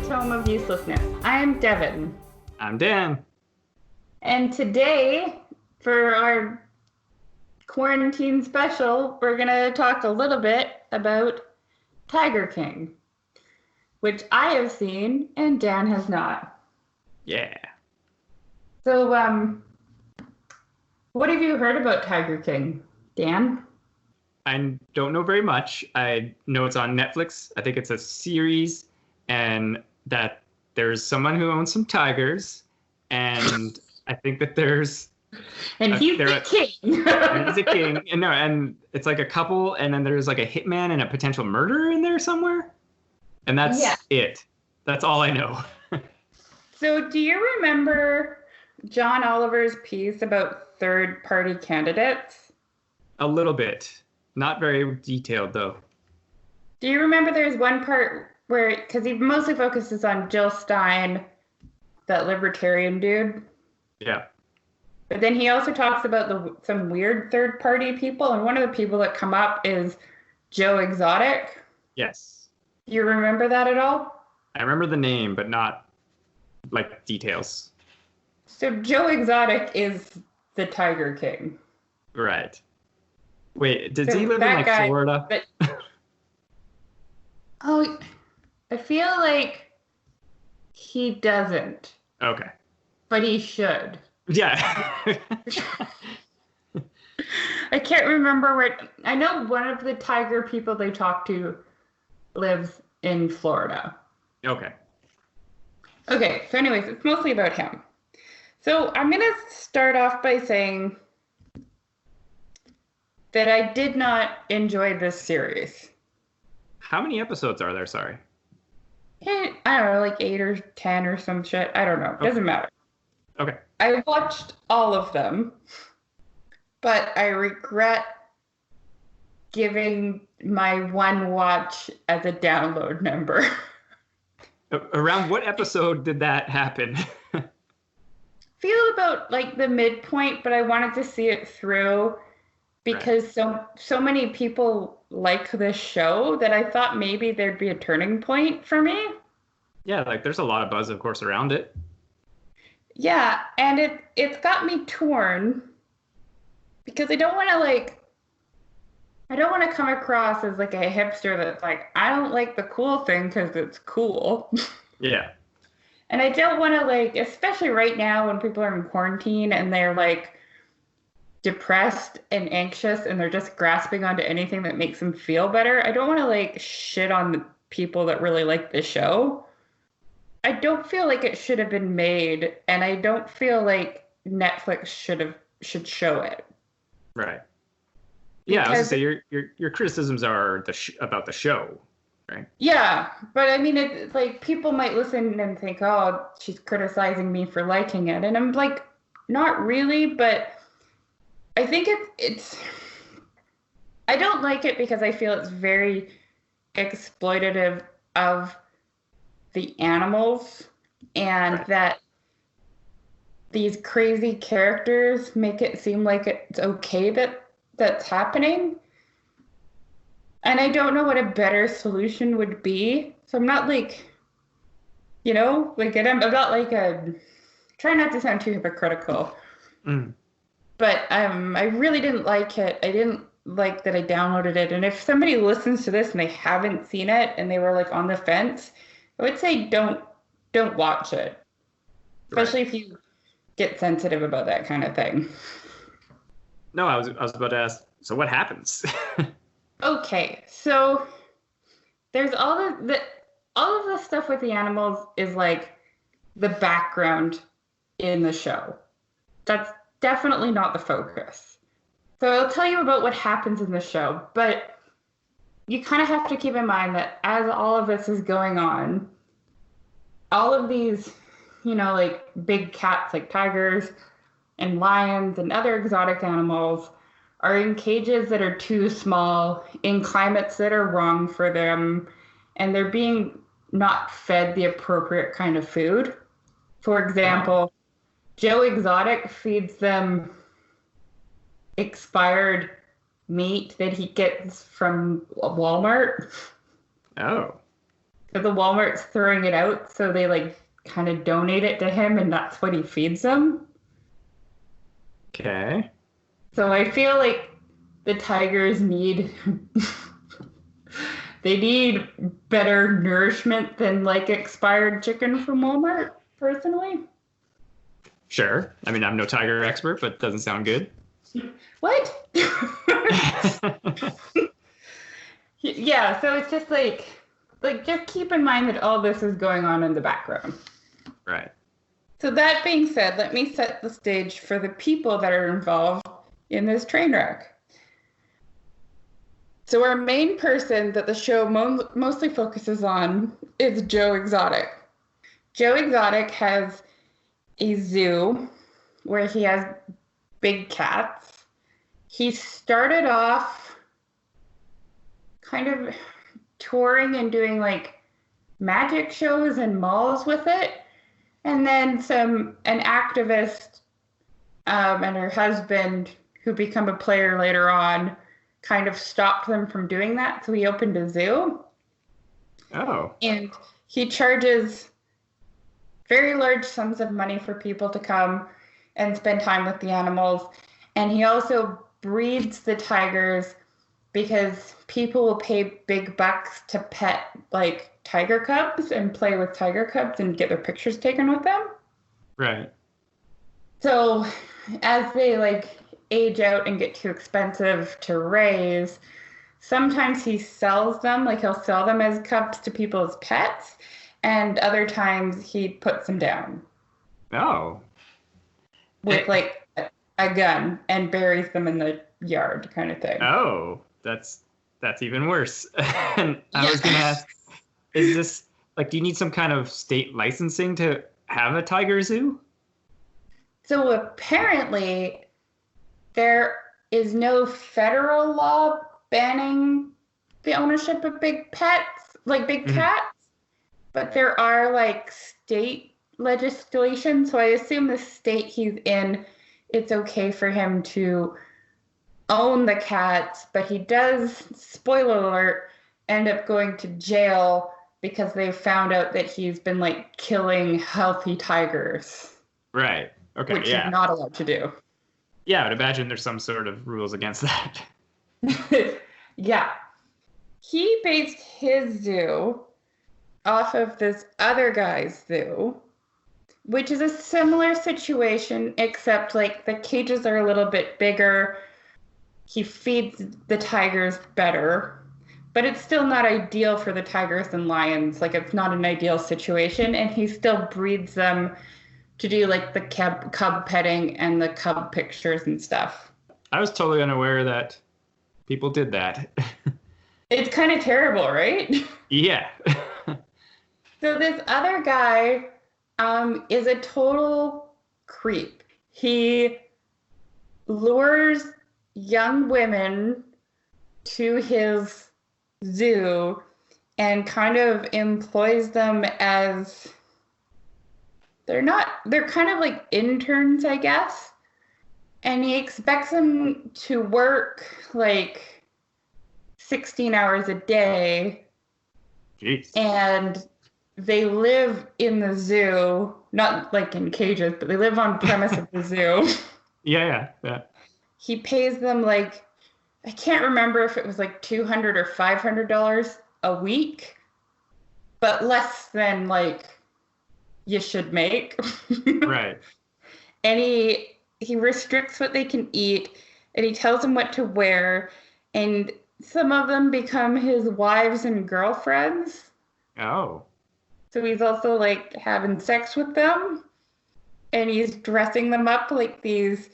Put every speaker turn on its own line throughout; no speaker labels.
Tome of Uselessness. I am Devon.
I'm Dan.
And today, for our quarantine special, we're going to talk a little bit about Tiger King, which I have seen and Dan has not.
Yeah.
So, what have you heard about Tiger King, Dan?
I don't know very much. I know it's on Netflix. I think it's a series, and that there's someone who owns some tigers, and I think that there's
And he's the king.
and he's a king, and it's like a couple, and then there's like a hitman and a potential murderer in there somewhere, and that's it. That's all I know.
So, do you remember John Oliver's piece about third-party candidates?
A little bit. Not very detailed, though.
Do you remember there's one part where, because he mostly focuses on Jill Stein, that libertarian dude.
Yeah.
But then he also talks about some weird third-party people, and one of the people that come up is Joe Exotic.
Yes.
Do you remember that at all?
I remember the name, but not, like, details.
So Joe Exotic is the Tiger King.
Right. Wait, does
So
he live in, like,
guy,
Florida?
Oh, I feel like he doesn't.
Okay.
But he should.
Yeah.
I can't remember where. I know one of the tiger people they talk to lives in Florida.
Okay.
Okay, so anyways, it's mostly about him. So I'm going to start off by saying that I did not enjoy this series.
How many episodes are there? Sorry.
I don't know, like 8 or 10 or some shit. I don't know. Doesn't matter.
Okay.
I watched all of them, but I regret giving my one watch as a download number.
Around what episode did that happen?
Feel about like the midpoint, but I wanted to see it through because so many people like this show that I thought maybe there'd be a turning point for me.
Yeah, like there's a lot of buzz, of course, around it.
Yeah, and it's got me torn because I don't want to come across as like a hipster that's like, I don't like the cool thing because it's cool.
Yeah.
And I don't want to like, especially right now when people are in quarantine and they're like depressed and anxious and they're just grasping onto anything that makes them feel better. I don't want to like shit on the people that really like the show. I don't feel like it should have been made, and I don't feel like Netflix should show it.
Right. Yeah, I was gonna say your criticisms are about the show, right?
Yeah, but I mean, it's like people might listen and think, "Oh, she's criticizing me for liking it," and I'm like, not really, but I think it's. I don't like it because I feel it's very exploitative of the animals, and that these crazy characters make it seem like it's okay that's happening. And I don't know what a better solution would be. So I'm not like, like I'm not like try not to sound too hypocritical. But I really didn't like it. I didn't like that I downloaded it. And if somebody listens to this and they haven't seen it and they were like on the fence, I would say don't watch it, especially if you get sensitive about that kind of thing.
No, I was about to ask. So what happens?
Okay, so there's all of the stuff with the animals is like the background in the show. That's definitely not the focus. So I'll tell you about what happens in the show, but you kind of have to keep in mind that as all of this is going on, all of these, like big cats like tigers and lions and other exotic animals are in cages that are too small, in climates that are wrong for them, and they're being not fed the appropriate kind of food. For example, Joe Exotic feeds them expired meat that he gets from Walmart.
Oh.
but the Walmart's throwing it out, so they like kind of donate it to him, and that's what he feeds them.
Okay.
So I feel like the tigers need they need better nourishment than like expired chicken from Walmart, personally.
Sure. I mean, I'm no tiger expert, but doesn't sound good.
What? Yeah, so it's just like just keep in mind that all this is going on in the background.
Right.
So that being said, let me set the stage for the people that are involved in this train wreck. So our main person that the show mostly focuses on is Joe Exotic. Joe Exotic has a zoo where he has big cats. He started off kind of touring and doing like magic shows and malls with it. And then an activist and her husband, who become a player later on, kind of stopped them from doing that. So he opened a zoo.
Oh.
And he charges very large sums of money for people to come and spend time with the animals. And he also breeds the tigers because people will pay big bucks to pet like tiger cubs and play with tiger cubs and get their pictures taken with them.
Right.
So as they like age out and get too expensive to raise, sometimes he sells them, like he'll sell them as cubs to people as pets, and other times he puts them down.
Oh.
With like a gun and buries them in the yard kind of thing.
Oh, that's even worse. And I was gonna ask, is this like, do you need some kind of state licensing to have a tiger zoo?
So apparently there is no federal law banning the ownership of big pets, like big cats, but there are like state legislation. So I assume the state he's in, it's okay for him to own the cats, but he does, spoiler alert, end up going to jail because they found out that he's been like killing healthy tigers.
Right. Okay.
Which you're not allowed to do.
Yeah, I would imagine there's some sort of rules against that.
Yeah. He based his zoo off of this other guy's zoo, which is a similar situation, except like the cages are a little bit bigger. He feeds the tigers better, but it's still not ideal for the tigers and lions. Like, it's not an ideal situation, and he still breeds them to do like the cub petting and the cub pictures and stuff.
I was totally unaware that people did that.
It's kind of terrible, right?
Yeah.
So this other guy is a total creep. He lures young women to his zoo and kind of employs them as they're kind of like interns, I guess. And he expects them to work like 16 hours a day.
Jeez.
And they live in the zoo, not like in cages, but they live on premise of the zoo.
Yeah.
He pays them like, I can't remember if it was like $200 or $500 a week, but less than like you should make.
Right.
And he restricts what they can eat, and he tells them what to wear, and some of them become his wives and girlfriends.
Oh.
So he's also like having sex with them, and he's dressing them up like these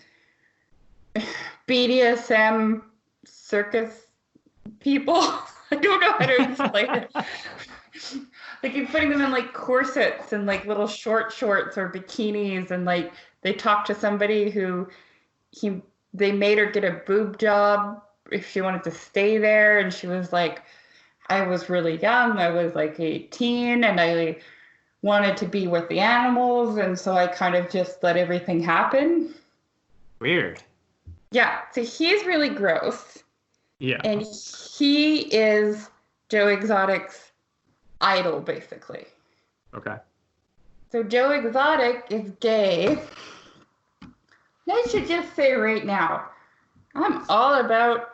BDSM circus people. I don't know how to explain it. Like, he's putting them in like corsets and like little shorts or bikinis, and like they talk to somebody who they made her get a boob job if she wanted to stay there, and she was like, I was really young. I was like 18, and I wanted to be with the animals, and so I kind of just let everything happen.
Weird.
Yeah, so he's really gross.
Yeah.
And he is Joe Exotic's idol, basically.
Okay.
So Joe Exotic is gay. I should just say right now, I'm all about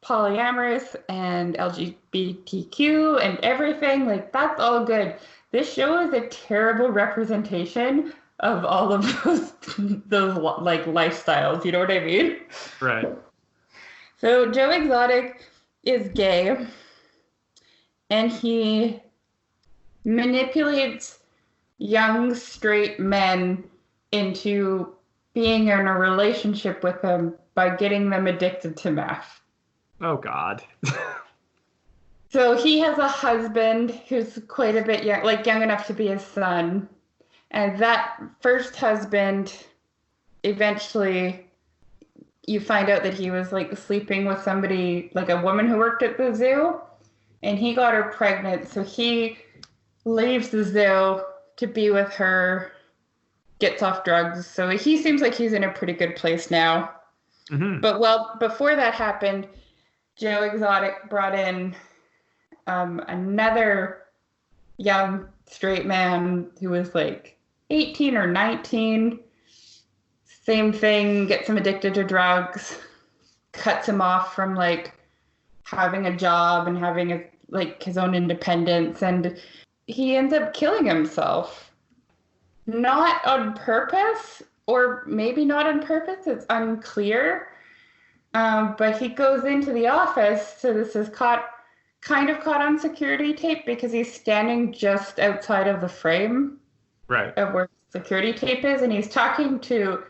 polyamorous and LGBTQ and everything. Like, that's all good. This show is a terrible representation of all of those like lifestyles. You know what I mean?
Right.
So Joe Exotic is gay, and he manipulates young straight men into being in a relationship with him by getting them addicted to meth.
Oh, God.
So he has a husband who's quite a bit young, like young enough to be his son. And that first husband, eventually, you find out that he was like sleeping with somebody, like a woman who worked at the zoo, and he got her pregnant. So he leaves the zoo to be with her, gets off drugs. So he seems like he's in a pretty good place now.
Mm-hmm.
But well, before that happened, Joe Exotic brought in another young straight man who was like 18 or 19. Same thing, gets him addicted to drugs, cuts him off from like having a job and having his own independence, and he ends up killing himself. Not on purpose, or maybe not on purpose, it's unclear. But he goes into the office, so this is kind of caught on security tape because he's standing just outside of the frame of where security tape is, and he's talking to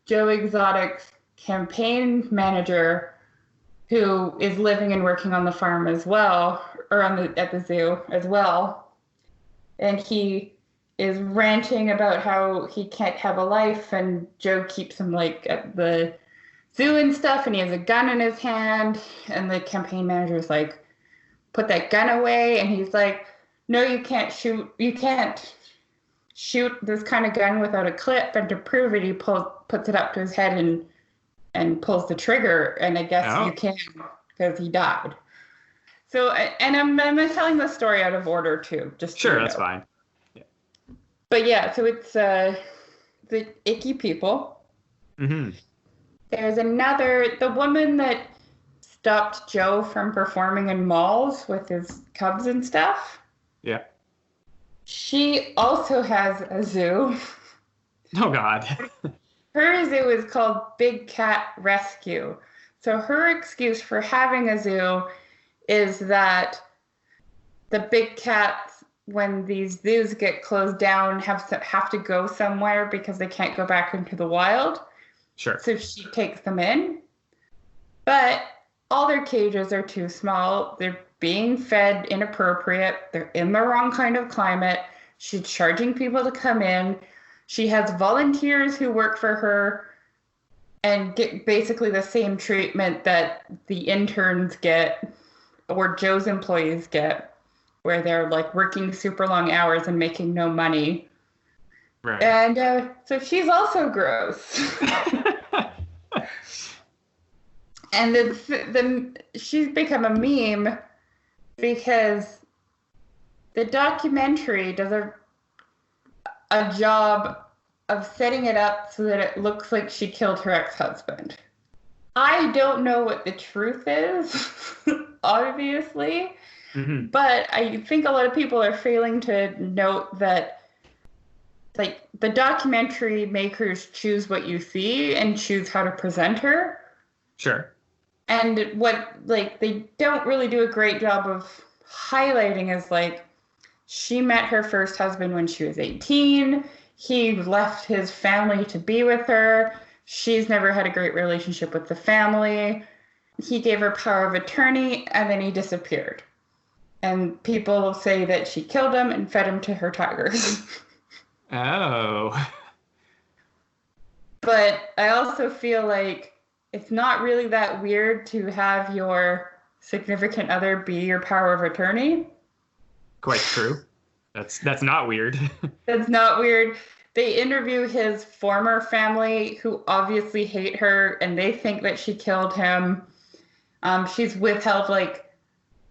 Joe Exotic's campaign manager, who is living and working on the farm as well, or at the zoo as well. And he is ranting about how he can't have a life, and Joe keeps him like at the zoo and stuff, and he has a gun in his hand, and the campaign manager's like, put that gun away, and he's like, no, you can't shoot this kind of gun without a clip, and to prove it, he puts it up to his head and pulls the trigger, and I guess you can because he died. So, and I'm telling the story out of order too, just
sure, that's fine. Yeah.
But yeah, so it's the icky people.
Mm-hmm.
There's the woman that stopped Joe from performing in malls with his cubs and stuff.
Yeah.
She also has a zoo.
Oh, God.
Her zoo is called Big Cat Rescue. So her excuse for having a zoo is that the big cats, when these zoos get closed down, have to go somewhere because they can't go back into the wild.
Sure.
So she takes them in. But all their cages are too small. They're being fed inappropriate. They're in the wrong kind of climate. She's charging people to come in. She has volunteers who work for her and get basically the same treatment that the interns get or Joe's employees get, where they're like working super long hours and making no money.
Right.
And so she's also gross. And she's become a meme because the documentary does a job of setting it up so that it looks like she killed her ex-husband. I don't know what the truth is, obviously, but I think a lot of people are failing to note that, like, the documentary makers choose what you see and choose how to present her.
Sure.
And what, like, they don't really do a great job of highlighting is, like, she met her first husband when she was 18. He left his family to be with her. She's never had a great relationship with the family. He gave her power of attorney, and then he disappeared. And people say that she killed him and fed him to her tigers.
Oh.
But I also feel like it's not really that weird to have your significant other be your power of attorney.
Quite true. That's not weird.
That's not weird. They interview his former family, who obviously hate her, and they think that she killed him. She's withheld like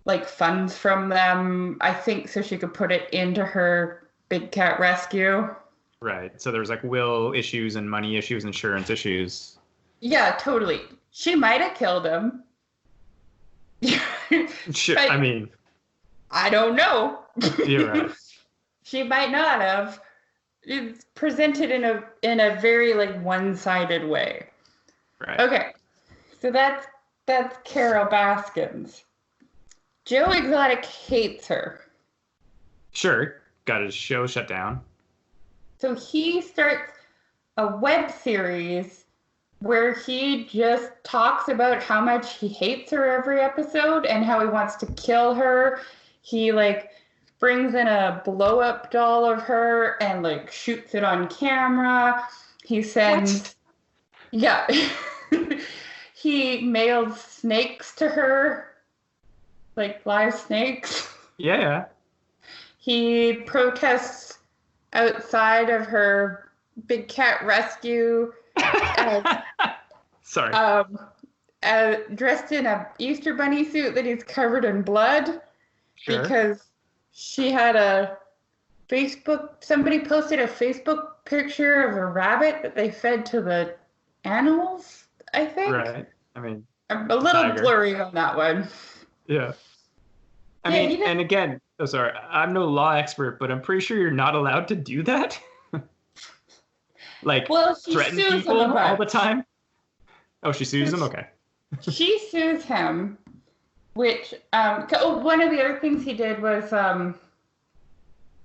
like funds from them, I think, so she could put it into her big cat rescue.
Right. So there's like will issues and money issues, insurance issues.
Yeah, totally. She might have killed him.
Sure. I mean,
I don't know.
You're right.
She might not have. It's presented in a very like one-sided way.
Right.
Okay. So that's Carol Baskins. Joe Exotic hates her.
Sure. Got his show shut down.
So he starts a web series where he just talks about how much he hates her every episode and how he wants to kill her. He like brings in a blow up doll of her and like shoots it on camera. He sends
What?
Yeah. He mailed snakes to her. Like live snakes.
Yeah.
He protests outside of her big cat rescue.
Sorry.
Dressed in a Easter bunny suit that is covered in blood.
Sure.
Because she had somebody posted a Facebook picture of a rabbit that they fed to the animals, I think.
Right. I mean,
I'm a little blurry on that one.
Yeah. I mean, and again, sorry, I'm no law expert, but I'm pretty sure you're not allowed to do that. Like, threaten people all the time. Oh, she sues him? Okay.
She sues him, which, one of the other things he did was,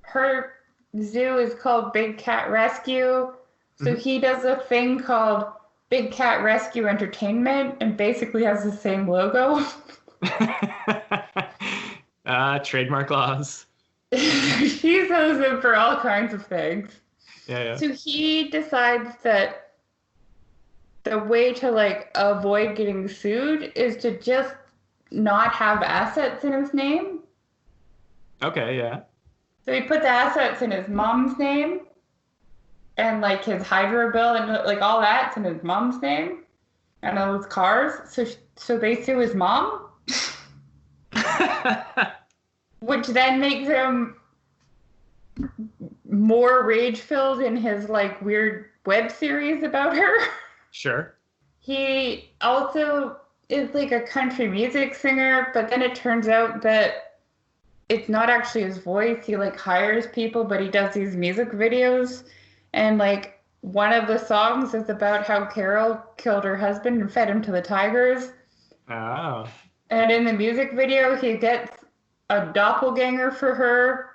her zoo is called Big Cat Rescue. So he does a thing called Big Cat Rescue Entertainment and basically has the same logo.
Trademark laws.
She uses him for all kinds of things.
Yeah.
So he decides that the way to like avoid getting sued is to just not have assets in his name.
Okay, yeah.
So he put the assets in his mom's name and like his hydro bill and like all that's in his mom's name and all his cars. So they sue his mom. Which then makes him more rage-filled in his like weird web series about her.
Sure.
He also is like a country music singer, but then it turns out that it's not actually his voice. He like hires people, but he does these music videos. And like one of the songs is about how Carol killed her husband and fed him to the tigers.
Oh.
And in the music video, he gets a doppelganger for her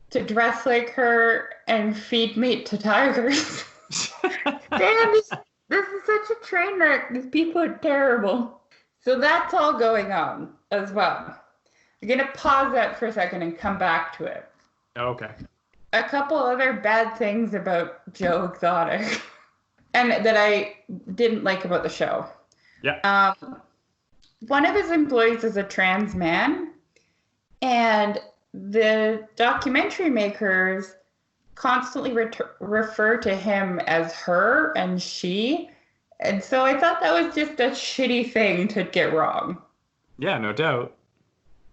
to dress like her and feed meat to tigers. Damn, this is such a train wreck. These people are terrible. So that's all going on as well. I'm going to pause that for a second and come back to it.
Okay.
A couple other bad things about Joe Exotic and that I didn't like about the show.
Yeah.
One of his employees is a trans man, and the documentary makers constantly refer to him as her and she. And so I thought that was just a shitty thing to get wrong.
Yeah, no doubt.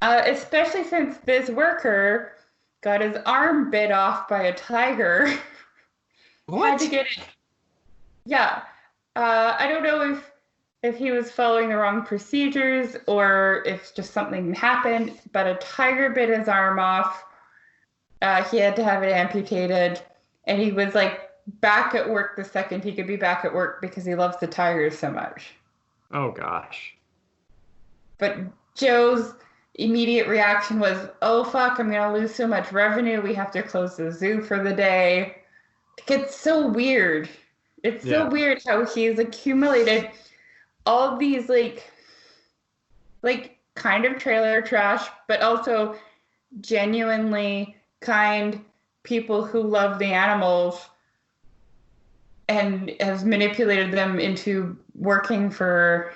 Especially since this worker got his arm bit off by a tiger.
What?
Had to get it. Yeah. I don't know if he was following the wrong procedures or if just something happened, but a tiger bit his arm off. He had to have it amputated, and he was like back at work the second he could be back at work because he loves the tigers so much.
Oh gosh.
But Joe's immediate reaction was, oh fuck, I'm gonna lose so much revenue, we have to close the zoo for the day. It's so weird. It's so weird how he's accumulated all these like kind of trailer trash, but also genuinely kind people who love the animals and has manipulated them into working for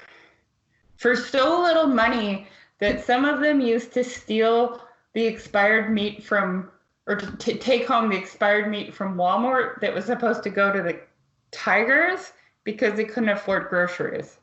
so little money that some of them used to steal the expired meat from, or to take home the expired meat from Walmart that was supposed to go to the tigers because they couldn't afford groceries.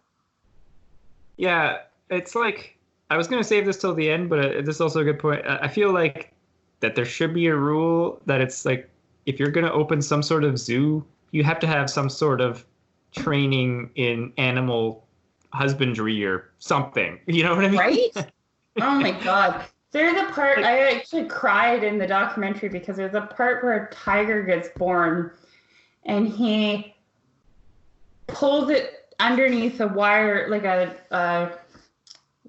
Yeah, it's like I was going to save this till the end, but this is also a good point. I feel like that there should be a rule that it's like if you're going to open some sort of zoo, you have to have some sort of training in animal husbandry or something. You know what I mean?
Right? Oh my God. There's a part, I actually cried in the documentary because there's a part where a tiger gets born and he pulls it underneath a wire, like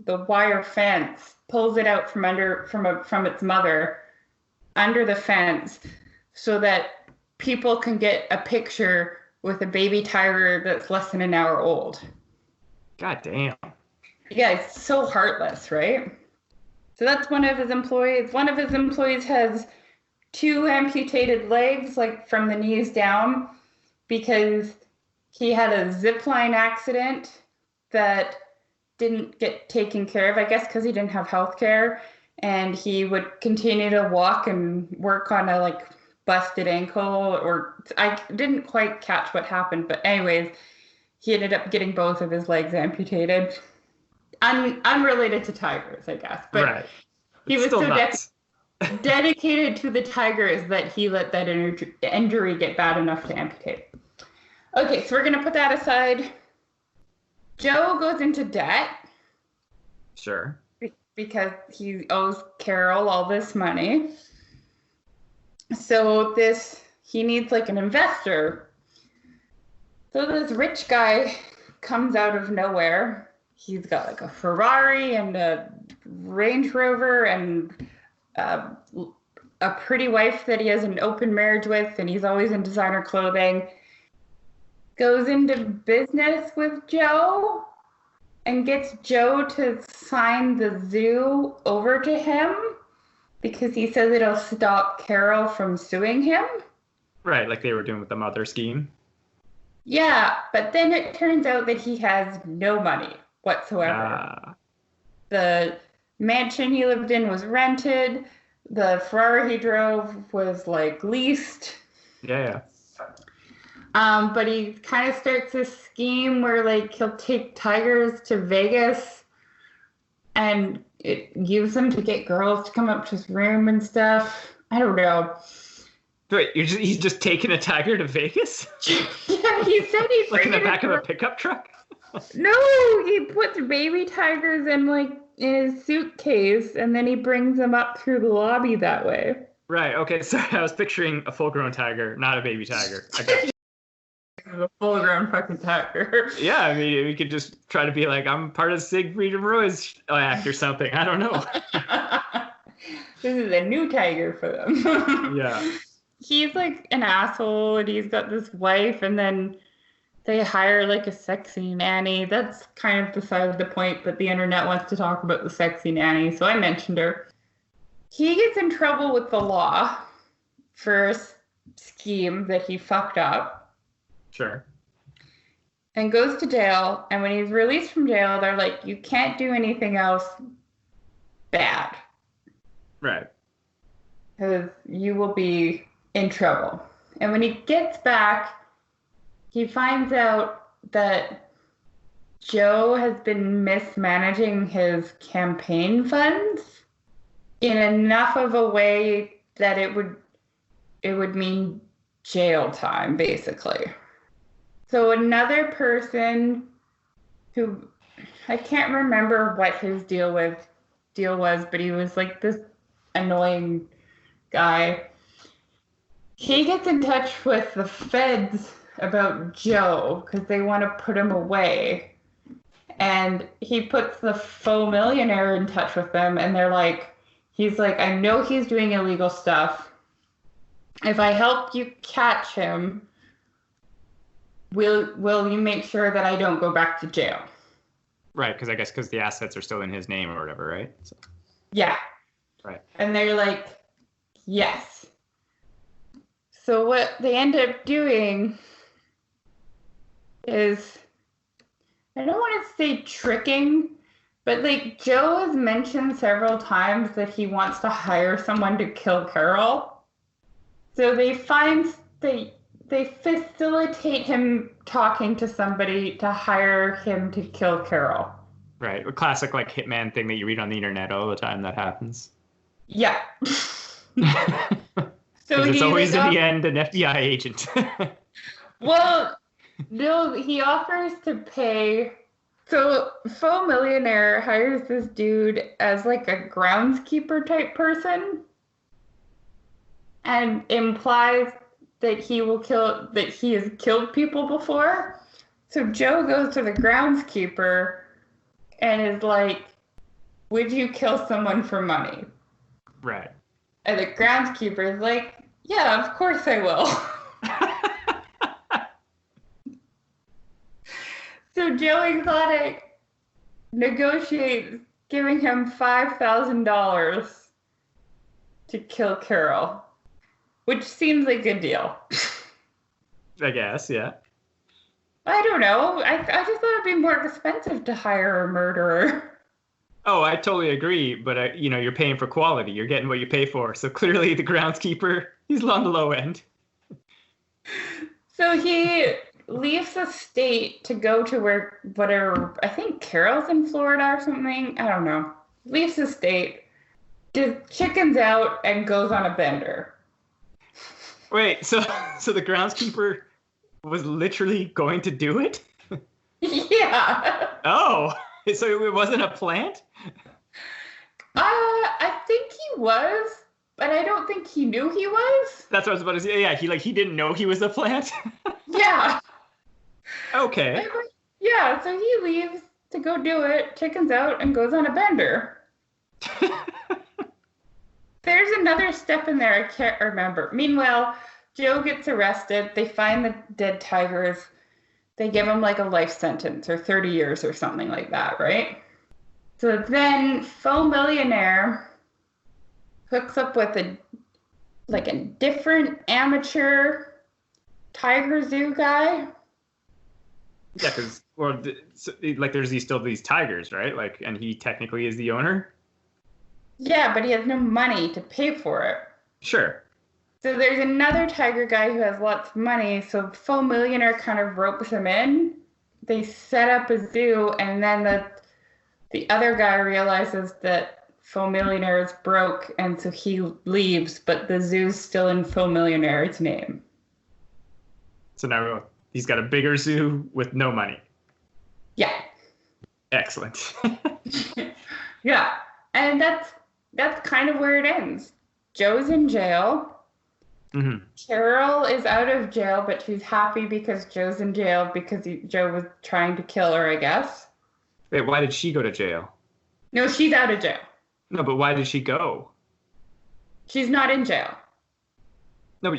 the wire fence, pulls it out from its mother under the fence so that people can get a picture with a baby tiger that's less than an hour old.
God damn.
Yeah, it's so heartless, right? So that's one of his employees. One of his employees has 2 amputated legs, like from the knees down, because he had a zip line accident that didn't get taken care of, I guess because he didn't have health care, and he would continue to walk and work on a like busted ankle, or I didn't quite catch what happened, but anyways, he ended up getting both of his legs amputated. Unrelated to tigers, I guess, but
right.
He was so dedicated to the tigers that he let that injury get bad enough to amputate. Okay, so we're going to put that aside. Joe goes into debt.
Sure.
Because he owes Carol all this money. So he needs like an investor. So this rich guy comes out of nowhere. He's got like a Ferrari and a Range Rover and a pretty wife that he has an open marriage with, and he's always in designer clothing. Goes into business with Joe and gets Joe to sign the zoo over to him because he says it'll stop Carol from suing him.
Right, like they were doing with the mother scheme.
Yeah, but then it turns out that he has no money whatsoever. The mansion he lived in was rented. The Ferrari he drove was like leased.
Yeah.
But he kind of starts this scheme where like he'll take tigers to Vegas and use them to get girls to come up to his room and stuff. I don't know.
Wait, he's just taking a tiger to Vegas?
Yeah, he said he'd
like in the back of a pickup truck?
No, he puts baby tigers in his suitcase and then he brings them up through the lobby that way.
Right. Okay. Sorry, I was picturing a full-grown tiger, not a baby tiger. I got you.
A full-grown fucking tiger.
Yeah, I mean, we could just try to be like, I'm part of Siegfried and Roy's act or something. I don't know.
This is a new tiger for them.
Yeah.
He's like an asshole and he's got this wife and then they hire like a sexy nanny. That's kind of beside the point, but the internet wants to talk about the sexy nanny, so I mentioned her. He gets in trouble with the law for a scheme that he fucked up.
Sure.
And goes to jail, and when he's released from jail, they're like, you can't do anything else bad.
Right.
Because you will be in trouble. And when he gets back, he finds out that Joe has been mismanaging his campaign funds in enough of a way that it would mean jail time, basically. So another person who I can't remember what his deal was, but he was like this annoying guy. He gets in touch with the feds about Joe because they want to put him away. And he puts the faux millionaire in touch with them, and he's like, I know he's doing illegal stuff. If I help you catch him, will you make sure that I don't go back to jail?
Right, because the assets are still in his name or whatever, right? So.
Yeah.
Right.
And they're like, yes. So what they end up doing is, I don't want to say tricking, but like Joe has mentioned several times that he wants to hire someone to kill Carol. So they facilitate him talking to somebody to hire him to kill Carol.
Right. A classic like hitman thing that you read on the internet all the time that happens.
Yeah. So
Because it's
he
always
like
in the end an FBI agent.
well, no, he offers to pay. So Faux Millionaire hires this dude as like a groundskeeper type person and implies that he has killed people before. So Joe goes to the groundskeeper and is like, would you kill someone for money?
Right.
And the groundskeeper is like, yeah, of course I will. So Joe Exotic negotiates giving him $5,000 to kill Carol, which seems like a deal.
I guess, yeah.
I don't know. I just thought it'd be more expensive to hire a murderer.
Oh, I totally agree, but you're paying for quality. You're getting what you pay for. So clearly the groundskeeper, he's on the low end.
So he leaves the state to go to whatever, I think Carol's in Florida or something. I don't know. Leaves the state, chickens out, and goes on a bender.
Wait, so the groundskeeper was literally going to do it?
Yeah.
Oh, so it wasn't a plant?
I think he was, but I don't think he knew he was.
That's what I was about to say. Yeah, he didn't know he was a plant?
Yeah.
Okay.
Yeah, so he leaves to go do it, chickens out, and goes on a bender. There's another step in there I can't remember. Meanwhile, Joe gets arrested. They find the dead tigers. They give him like a life sentence or 30 years or something like that, right? So then Faux Millionaire hooks up with a different amateur tiger zoo guy.
Yeah, because there's still these tigers, right? Like, and he technically is the owner.
Yeah, but he has no money to pay for it.
Sure.
So there's another tiger guy who has lots of money. So Faux Millionaire kind of ropes him in. They set up a zoo, and then the other guy realizes that Faux Millionaire is broke, and so he leaves, but the zoo's still in Faux Millionaire's name.
So now he's got a bigger zoo with no money.
Yeah.
Excellent.
Yeah. And that's kind of where it ends. Joe's in jail.
Mm-hmm.
Carol is out of jail, but she's happy because Joe's in jail because Joe was trying to kill her, I guess.
Wait, why did she go to jail?
No, she's out of jail.
No, but why did she go?
She's not in jail.
No,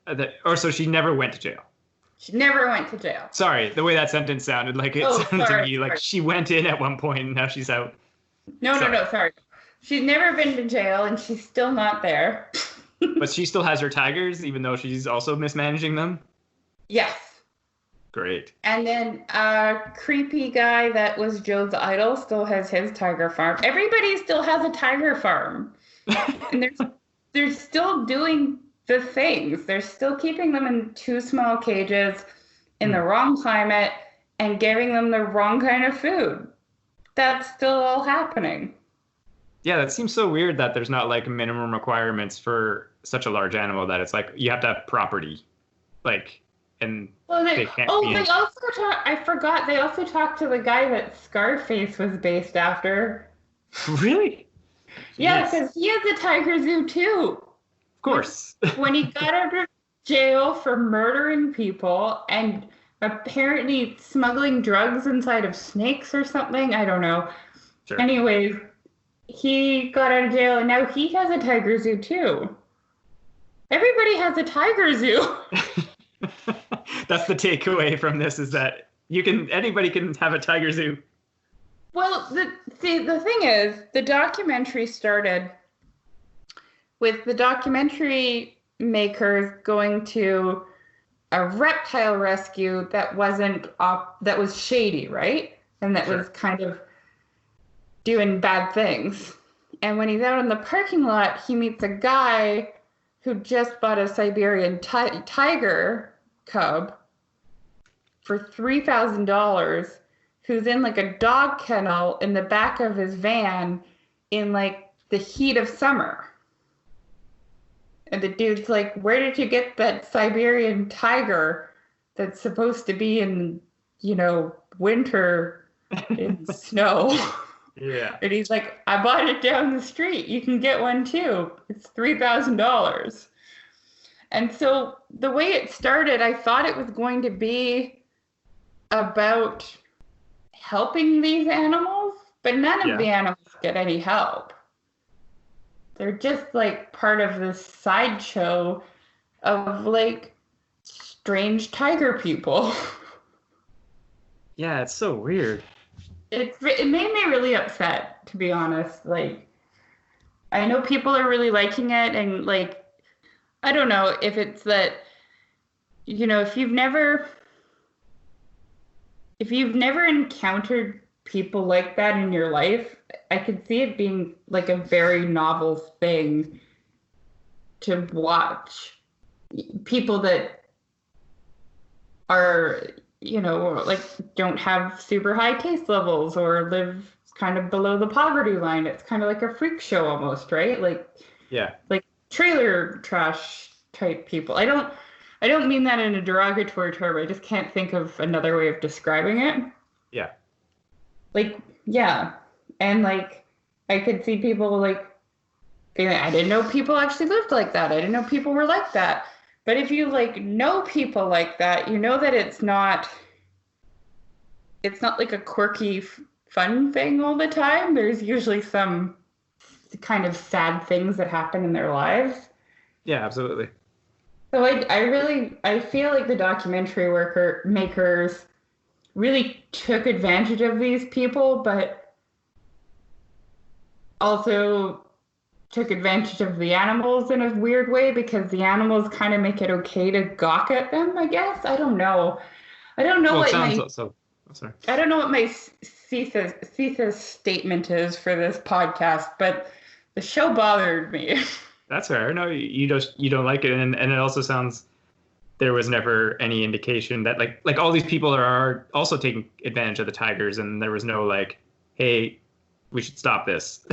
but so she never went to jail.
She never went to jail.
Sorry, the way that sentence sounded like sounded to me like she went in at one point and now she's out.
No, sorry. She's never been to jail and she's still not there.
But she still has her tigers, even though she's also mismanaging them?
Yes.
Great.
And then a creepy guy that was Joe's idol still has his tiger farm. Everybody still has a tiger farm. And they're still doing the things. They're still keeping them in too small cages in the wrong climate and giving them the wrong kind of food. That's still all happening.
Yeah, that seems so weird that there's not like minimum requirements for such a large animal that it's like you have to have property. Like, and they can't be
also I forgot, they also talked to the guy that Scarface was based after.
Really?
Yeah, because he has a tiger zoo too.
Of course.
When he got out of jail for murdering people and apparently smuggling drugs inside of snakes or something, I don't know.
Sure.
Anyways, he got out of jail and now he has a tiger zoo too. Everybody has a tiger zoo.
That's the takeaway from this, is that anybody can have a tiger zoo.
Well, the thing is, the documentary started with the documentary makers going to a reptile rescue that was shady, right? And that was kind of doing bad things. And when he's out in the parking lot, he meets a guy who just bought a Siberian tiger cub for $3,000, who's in like a dog kennel in the back of his van in like the heat of summer. And the dude's like, where did you get that Siberian tiger that's supposed to be in, winter in snow?
Yeah.
And he's like, I bought it down the street. You can get one too. It's $3,000. And so the way it started, I thought it was going to be about helping these animals, but none of the animals get any help. They're just like part of this sideshow of like strange tiger people.
Yeah, it's so weird.
It made me really upset, to be honest. Like, I know people are really liking it, and like, I don't know if it's that, if you've never encountered people like that in your life, I could see it being like a very novel thing to watch. People that are, like don't have super high taste levels or live kind of below the poverty line. It's kind of like a freak show almost, right? Like,
yeah,
like trailer trash type people. I don't mean that in a derogatory term. I just can't think of another way of describing it.
Yeah.
Like, yeah. And like, I could see people like being like, I didn't know people actually lived like that. I didn't know people were like that. But if you like know people like that, you know that it's not like a quirky, fun thing all the time. There's usually some kind of sad things that happen in their lives.
Yeah, absolutely.
So I feel like the documentary makers really took advantage of these people, but also took advantage of the animals in a weird way, because the animals kind of make it okay to gawk at them, I guess. I don't know. I don't know what my thesis statement is for this podcast, but the show bothered me.
That's fair. No, you don't like it, and it also sounds there was never any indication that like all these people are also taking advantage of the tigers, and there was no like, hey, we should stop this.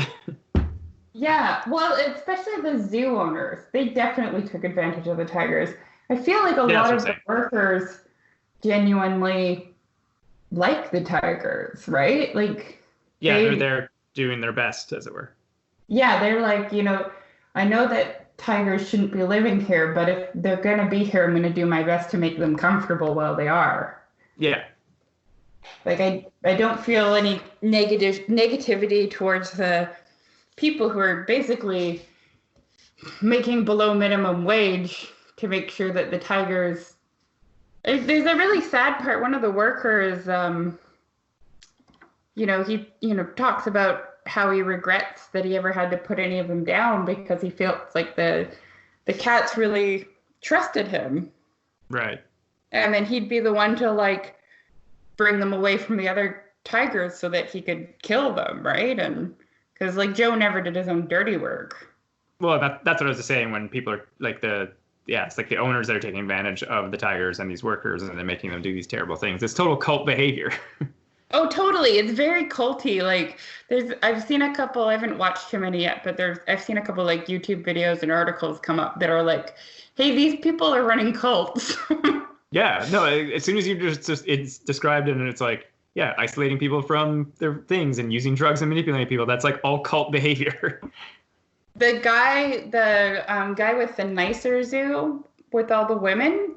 Yeah, well, especially the zoo owners, they definitely took advantage of the tigers. I feel like a lot of the workers genuinely like the tigers, right? Like,
yeah, they're doing their best, as it were.
Yeah, they're like, I know that tigers shouldn't be living here, but if they're going to be here, I'm going to do my best to make them comfortable while they are.
Yeah.
Like, I don't feel any negativity towards the people who are basically making below minimum wage to make sure that the tigers... There's a really sad part. One of the workers, he talks about how he regrets that he ever had to put any of them down, because he feels like the cats really trusted him.
Right.
And then he'd be the one to like bring them away from the other tigers so that he could kill them, right? And because like Joe never did his own dirty work.
Well, that's what I was saying when people are like it's like the owners that are taking advantage of the tigers and these workers, and they're making them do these terrible things. It's total cult behavior.
Oh, totally. It's very culty. Like I've seen a couple, I haven't watched too many yet, but I've seen a couple like YouTube videos and articles come up that are like, hey, these people are running cults.
Yeah, no, as soon as you just it's described and it's like, yeah, isolating people from their things and using drugs and manipulating people, that's like all cult behavior.
The guy with the nicer zoo with all the women,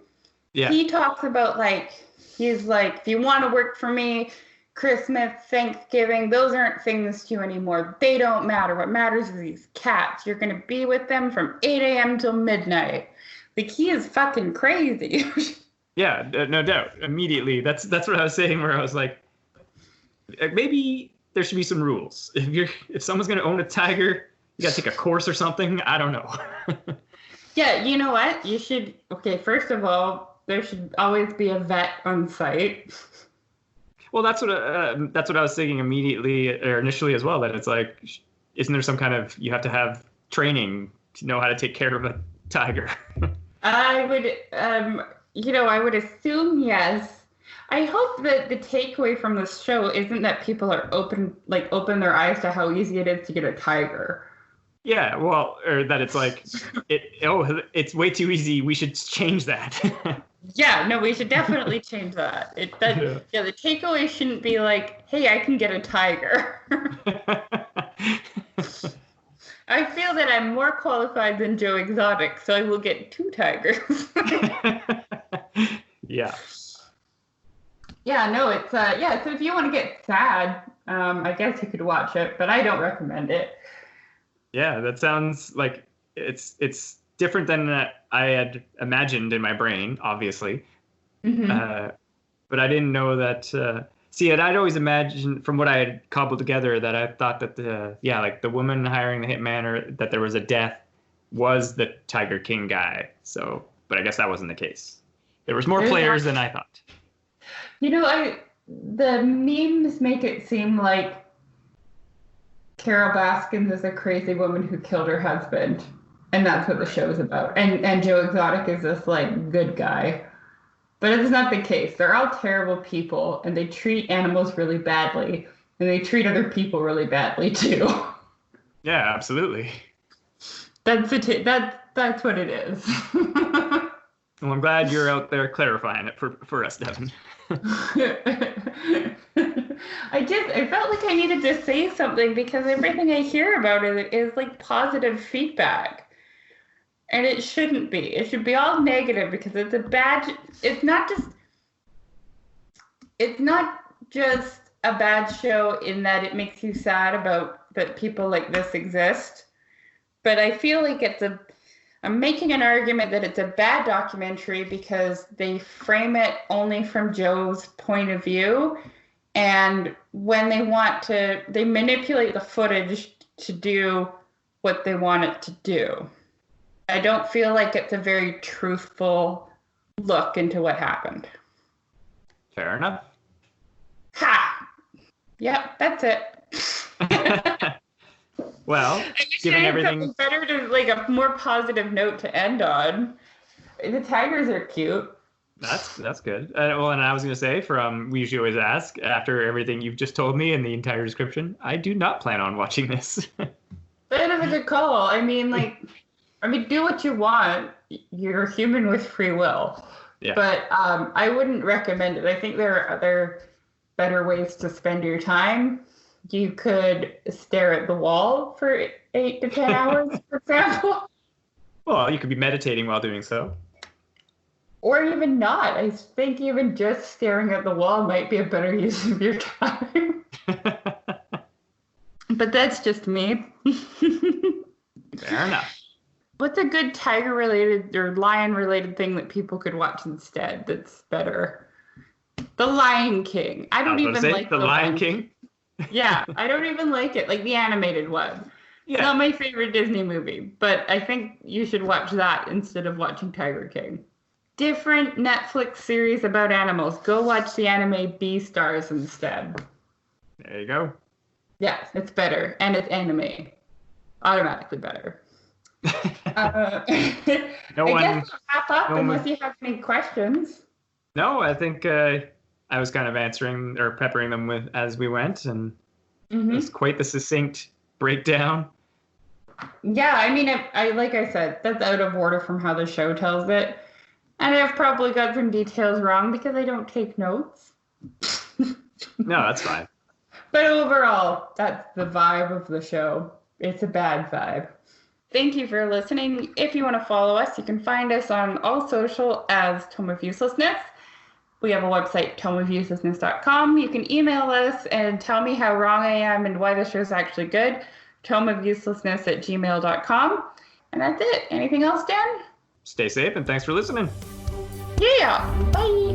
yeah,
he talks about like, he's like, if you want to work for me, Christmas, Thanksgiving, those aren't things to you anymore. They don't matter. What matters is these cats. You're going to be with them from 8 a.m. till midnight. Like, he is fucking crazy.
Yeah, no doubt. Immediately, that's what I was saying, where I was like, maybe there should be some rules. If someone's going to own a tiger, you got to take a course or something. I don't know.
Yeah, you know what? You should, okay, first of all, there should always be a vet on site.
Well, that's what I was thinking immediately or initially as well. That it's like, isn't there some kind of, you have to have training to know how to take care of a tiger?
I would assume yes, I hope that the takeaway from this show isn't that people are open their eyes to how easy it is to get a tiger.
Yeah, well, or that it's like, it's way too easy. We should change that.
Yeah, no, we should definitely change that. The takeaway shouldn't be like, hey, I can get a tiger. I feel that I'm more qualified than Joe Exotic, so I will get 2 tigers.
Yeah.
Yeah, no, it's so if you want to get sad, I guess you could watch it, but I don't recommend it.
Yeah, that sounds like it's different than I had imagined in my brain, obviously.
Mm-hmm.
But I didn't know that. I'd always imagined from what I had cobbled together that I thought that the woman hiring the hitman, or that there was a death, was the Tiger King guy. So, but I guess that wasn't the case. There was more players than I thought.
The memes make it seem like Carol Baskins is a crazy woman who killed her husband, and that's what the show is about. And Joe Exotic is this like good guy, but it's not the case. They're all terrible people, and they treat animals really badly, and they treat other people really badly too.
Yeah, absolutely.
That's what it is.
Well, I'm glad you're out there clarifying it for us, Devon.
I felt like I needed to say something because everything I hear about it is like positive feedback. And it shouldn't be. It should be all negative because it's not just a bad show in that it makes you sad about that people like this exist. But I feel like I'm making an argument that it's a bad documentary because they frame it only from Joe's point of view. And when they manipulate the footage to do what they want it to do. I don't feel like it's a very truthful look into what happened.
Fair enough.
Ha! Yep, that's it.
Well, given everything
better to like a more positive note to end on. The tigers are cute.
That's good. Well, and I was going to say, we usually always ask, after everything you've just told me in the entire description, I do not plan on watching this.
That is a good call. I mean, do what you want. You're human with free will.
Yeah.
But I wouldn't recommend it. I think there are other better ways to spend your time. You could stare at the wall for 8 to 10 hours, for example.
Well, you could be meditating while doing so.
Or even not. I think even just staring at the wall might be a better use of your time. But that's just me.
Fair enough.
What's a good tiger-related or lion-related thing that people could watch instead that's better? The Lion King. I don't even like
The Lion King.
Yeah, I don't even like it. Like the animated one.
Yeah.
It's not my favorite Disney movie, but I think you should watch that instead of watching Tiger King. Different Netflix series about animals. Go watch the anime Beastars instead.
There you go.
Yes, it's better. And it's anime. Automatically better. I guess we'll wrap up unless you have any questions.
No, I think I was kind of answering or peppering them with as we went, and it was quite the succinct breakdown.
Yeah, I mean, like I said, that's out of order from how the show tells it. And I've probably got some details wrong because I don't take notes.
No, that's fine.
But overall, that's the vibe of the show. It's a bad vibe. Thank you for listening. If you want to follow us, you can find us on all social as Tome of Uselessness. We have a website, tomeofuselessness.com. You can email us and tell me how wrong I am and why the show's actually good. tomeofuselessness@gmail.com. And that's it. Anything else, Dan?
Stay safe and thanks for listening.
Yeah. Bye.